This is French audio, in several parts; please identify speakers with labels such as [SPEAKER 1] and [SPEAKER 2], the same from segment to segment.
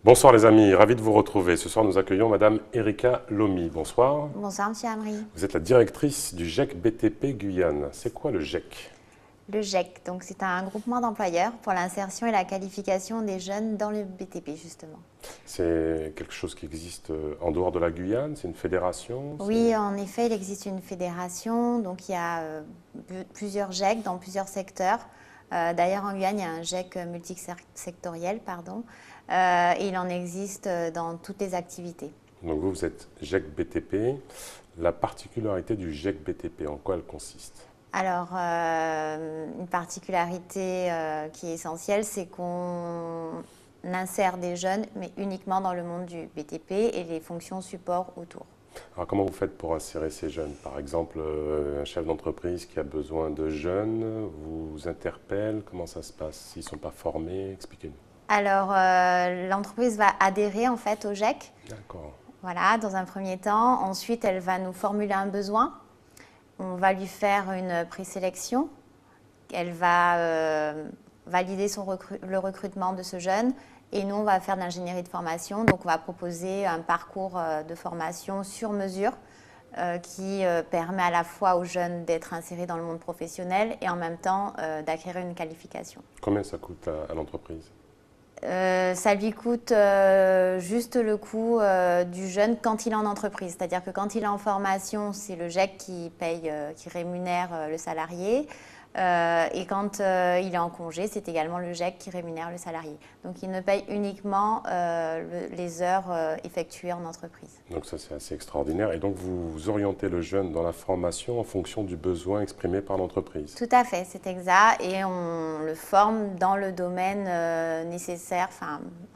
[SPEAKER 1] Bonsoir les amis, ravi de vous retrouver. Ce soir nous accueillons Madame Erika Lomy. Bonsoir.
[SPEAKER 2] Bonsoir Monsieur Amri.
[SPEAKER 1] Vous êtes la directrice du GEC BTP Guyane. C'est quoi le GEC?
[SPEAKER 2] Le GEC, donc c'est un groupement d'employeurs pour l'insertion et la qualification des jeunes dans le BTP justement.
[SPEAKER 1] C'est quelque chose qui existe en dehors de la Guyane? C'est une fédération?
[SPEAKER 2] Oui, en effet, il existe une fédération, donc il y a plusieurs GEC dans plusieurs secteurs. D'ailleurs en Guyane, il y a un GEC multisectoriel, et il en existe dans toutes les activités.
[SPEAKER 1] Donc vous êtes GEC BTP. La particularité du GEC BTP, en quoi elle consiste?
[SPEAKER 2] Alors, une particularité qui est essentielle, c'est qu'on insère des jeunes, mais uniquement dans le monde du BTP et les fonctions support autour.
[SPEAKER 1] Alors comment vous faites pour insérer ces jeunes? Par exemple, un chef d'entreprise qui a besoin de jeunes vous interpelle, comment ça se passe? S'ils ne sont pas formés, expliquez-nous.
[SPEAKER 2] Alors, l'entreprise va adhérer en fait au GEC.
[SPEAKER 1] D'accord.
[SPEAKER 2] Voilà, dans un premier temps. Ensuite, elle va nous formuler un besoin. On va lui faire une présélection. Elle va valider le recrutement de ce jeune. Et nous, on va faire de l'ingénierie de formation. Donc, on va proposer un parcours de formation sur mesure qui permet à la fois aux jeunes d'être insérés dans le monde professionnel et en même temps d'acquérir une qualification.
[SPEAKER 1] Combien ça coûte à l'entreprise?
[SPEAKER 2] Ça lui coûte juste le coût du jeune quand il est en entreprise. C'est-à-dire que quand il est en formation, c'est le GEC qui paye, qui rémunère le salarié. Et quand il est en congé, c'est également le GEC qui rémunère le salarié. Donc il ne paye uniquement les heures effectuées en entreprise.
[SPEAKER 1] Donc ça c'est assez extraordinaire. Et donc vous orientez le jeune dans la formation en fonction du besoin exprimé par l'entreprise?
[SPEAKER 2] Tout à fait, c'est exact. Et on le forme dans le domaine nécessaire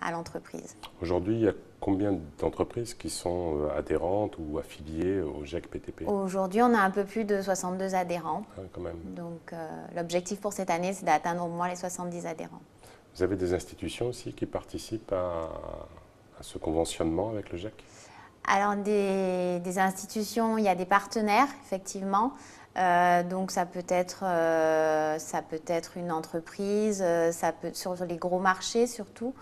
[SPEAKER 2] à l'entreprise.
[SPEAKER 1] Aujourd'hui, il y a combien d'entreprises qui sont adhérentes ou affiliées au GEC BTP?
[SPEAKER 2] Aujourd'hui, on a un peu plus de 62 adhérents.
[SPEAKER 1] Ah, quand même.
[SPEAKER 2] Donc l'objectif pour cette année, c'est d'atteindre au moins les 70 adhérents.
[SPEAKER 1] Vous avez des institutions aussi qui participent à ce conventionnement avec le GEC?
[SPEAKER 2] Alors des institutions, il y a des partenaires, effectivement. Donc ça peut être une entreprise, ça peut sur les gros marchés surtout,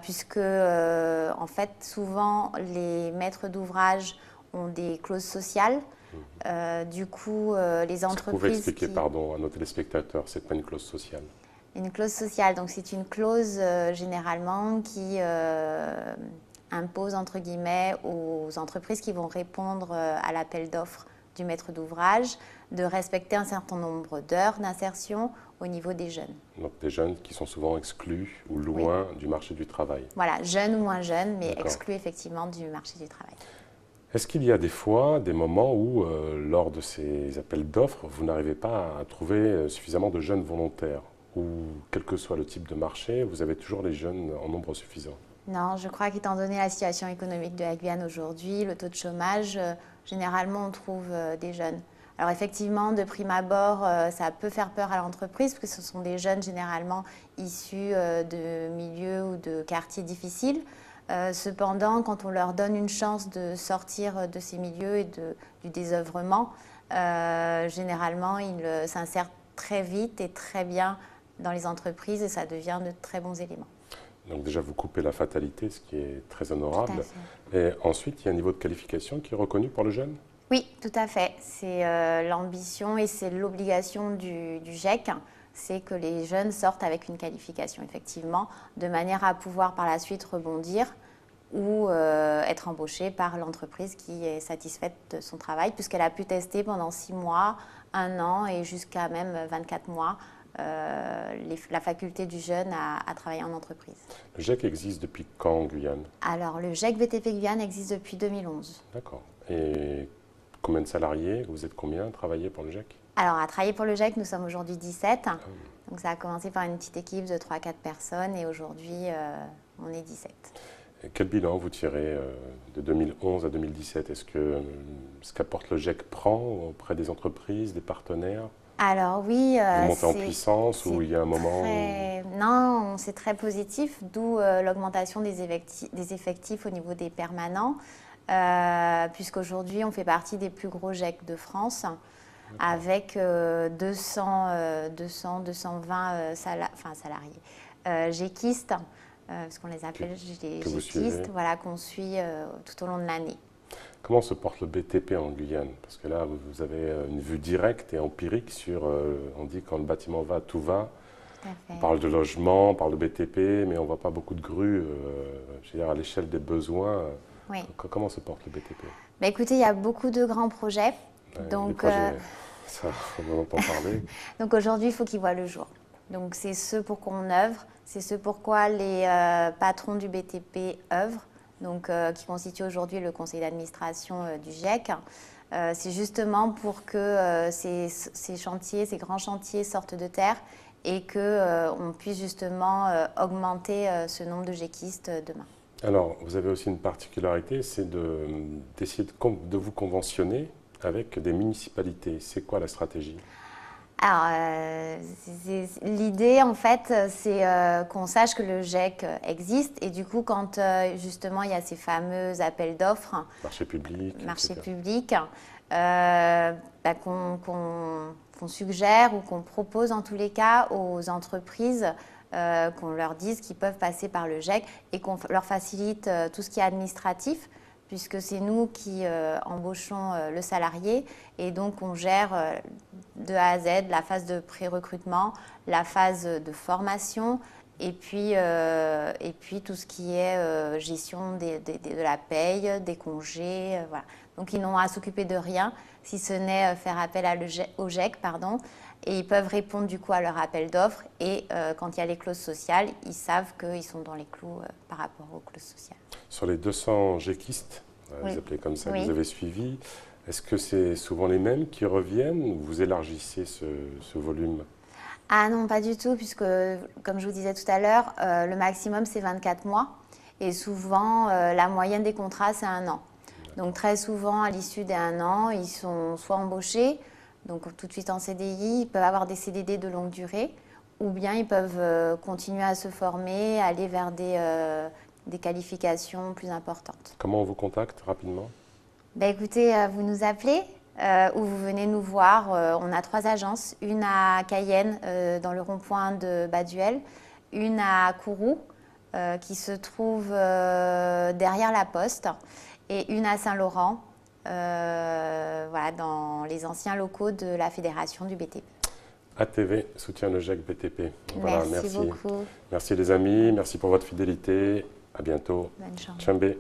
[SPEAKER 2] puisque en fait souvent les maîtres d'ouvrage ont des clauses sociales. Du coup, les entreprises.
[SPEAKER 1] Vous pouvez expliquer, pardon, à nos téléspectateurs, c'est pas une clause sociale?
[SPEAKER 2] Une clause sociale, donc c'est une clause généralement qui impose entre guillemets aux entreprises qui vont répondre à l'appel d'offres du maître d'ouvrage de respecter un certain nombre d'heures d'insertion au niveau des jeunes.
[SPEAKER 1] Donc des jeunes qui sont souvent exclus ou loin du marché du travail.
[SPEAKER 2] Voilà, jeunes ou moins jeunes, mais exclus effectivement du marché du travail.
[SPEAKER 1] Est-ce qu'il y a des fois, des moments où, lors de ces appels d'offres, vous n'arrivez pas à trouver suffisamment de jeunes volontaires? Ou quel que soit le type de marché, vous avez toujours les jeunes en nombre suffisant?
[SPEAKER 2] Non, je crois qu'étant donné la situation économique de la Guyane aujourd'hui, le taux de chômage, généralement on trouve des jeunes. Alors effectivement, de prime abord, ça peut faire peur à l'entreprise parce que ce sont des jeunes généralement issus de milieux ou de quartiers difficiles. Cependant, quand on leur donne une chance de sortir de ces milieux et du désœuvrement, généralement ils s'insèrent très vite et très bien dans les entreprises et ça devient de très bons éléments.
[SPEAKER 1] Donc déjà, vous coupez la fatalité, ce qui est très honorable. Et ensuite, il y a un niveau de qualification qui est reconnu pour le jeune?
[SPEAKER 2] Oui, tout à fait. C'est l'ambition et c'est l'obligation du GEC, c'est que les jeunes sortent avec une qualification, effectivement, de manière à pouvoir par la suite rebondir ou être embauchée par l'entreprise qui est satisfaite de son travail, puisqu'elle a pu tester pendant 6 mois, 1 an et jusqu'à même 24 mois la faculté du jeune à travailler en entreprise.
[SPEAKER 1] Le GEC existe depuis quand en Guyane?
[SPEAKER 2] Alors, le GEC BTP Guyane existe depuis 2011.
[SPEAKER 1] D'accord. Et combien de salariés? Vous êtes combien à travailler pour le GEC?
[SPEAKER 2] Alors, à travailler pour le GEC, nous sommes aujourd'hui 17. Donc, ça a commencé par une petite équipe de 3-4 personnes et aujourd'hui, on est 17.
[SPEAKER 1] Et quel bilan vous tirez de 2011 à 2017? Est-ce que ce qu'apporte le GEC prend auprès des entreprises, des partenaires?
[SPEAKER 2] Alors oui,
[SPEAKER 1] vous montez en puissance ou il y a un moment
[SPEAKER 2] Non, c'est très positif, d'où l'augmentation des effectifs au niveau des permanents, puisqu'aujourd'hui on fait partie des plus gros GEC de France, avec 220 salariés. GECistes, parce qu'on les appelle les
[SPEAKER 1] que vous suivez.
[SPEAKER 2] géquistes, voilà, qu'on suit tout au long de l'année.
[SPEAKER 1] Comment se porte le BTP en Guyane? Parce que là, vous avez une vue directe et empirique sur, on dit quand le bâtiment va, tout va.
[SPEAKER 2] Tout à fait.
[SPEAKER 1] On parle de logement, on parle de BTP, mais on ne voit pas beaucoup de grues, je veux dire, à l'échelle des besoins.
[SPEAKER 2] Oui.
[SPEAKER 1] Comment se porte le BTP?
[SPEAKER 2] Bah, écoutez, il y a beaucoup de grands projets. Donc,
[SPEAKER 1] les projets, ça, on en entend parler.
[SPEAKER 2] donc aujourd'hui, il faut qu'ils voient le jour. Donc c'est ce pour quoi on œuvre, c'est ce pourquoi les patrons du BTP œuvrent, donc, qui constitue aujourd'hui le conseil d'administration du GIEC. C'est justement pour que ces chantiers, ces grands chantiers sortent de terre et qu'on puisse justement augmenter ce nombre de géquistes demain.
[SPEAKER 1] Alors, vous avez aussi une particularité, c'est d'essayer de vous conventionner avec des municipalités. C'est quoi la stratégie?
[SPEAKER 2] Alors, l'idée, en fait, c'est qu'on sache que le GIEC existe. Et du coup, quand justement il y a ces fameux appels d'offres,
[SPEAKER 1] marché public,
[SPEAKER 2] qu'on suggère ou qu'on propose en tous les cas aux entreprises, qu'on leur dise qu'ils peuvent passer par le GIEC et qu'on leur facilite tout ce qui est administratif, puisque c'est nous qui embauchons le salarié et donc on gère de A à Z la phase de pré-recrutement, la phase de formation et puis tout ce qui est gestion de la paye, des congés. Voilà. Donc ils n'ont à s'occuper de rien si ce n'est faire appel au GIEC, pardon, et ils peuvent répondre du coup à leur appel d'offres et quand il y a les clauses sociales, ils savent qu'ils sont dans les clous par rapport aux clauses sociales.
[SPEAKER 1] Sur les 200 géquistes,
[SPEAKER 2] Oui.
[SPEAKER 1] vous appelez comme ça,
[SPEAKER 2] Oui.
[SPEAKER 1] que vous avez suivis, est-ce que c'est souvent les mêmes qui reviennent ou vous élargissez ce volume?
[SPEAKER 2] Ah non, pas du tout, puisque comme je vous disais tout à l'heure, le maximum c'est 24 mois et souvent la moyenne des contrats c'est 1 an. Donc très souvent à l'issue d'1 an, ils sont soit embauchés, donc tout de suite en CDI, ils peuvent avoir des CDD de longue durée ou bien ils peuvent continuer à se former, aller vers des qualifications plus importantes.
[SPEAKER 1] Comment on vous contacte rapidement?
[SPEAKER 2] Écoutez, vous nous appelez ou vous venez nous voir. On a 3 agences, une à Cayenne dans le rond-point de Baduel, une à Kourou qui se trouve derrière la Poste et une à Saint-Laurent, voilà, dans les anciens locaux de la fédération du BTP.
[SPEAKER 1] ATV soutient le GIEC BTP.
[SPEAKER 2] Voilà, merci beaucoup.
[SPEAKER 1] Merci les amis, merci pour votre fidélité. À bientôt.
[SPEAKER 2] Bonne chance.
[SPEAKER 1] Tchambé.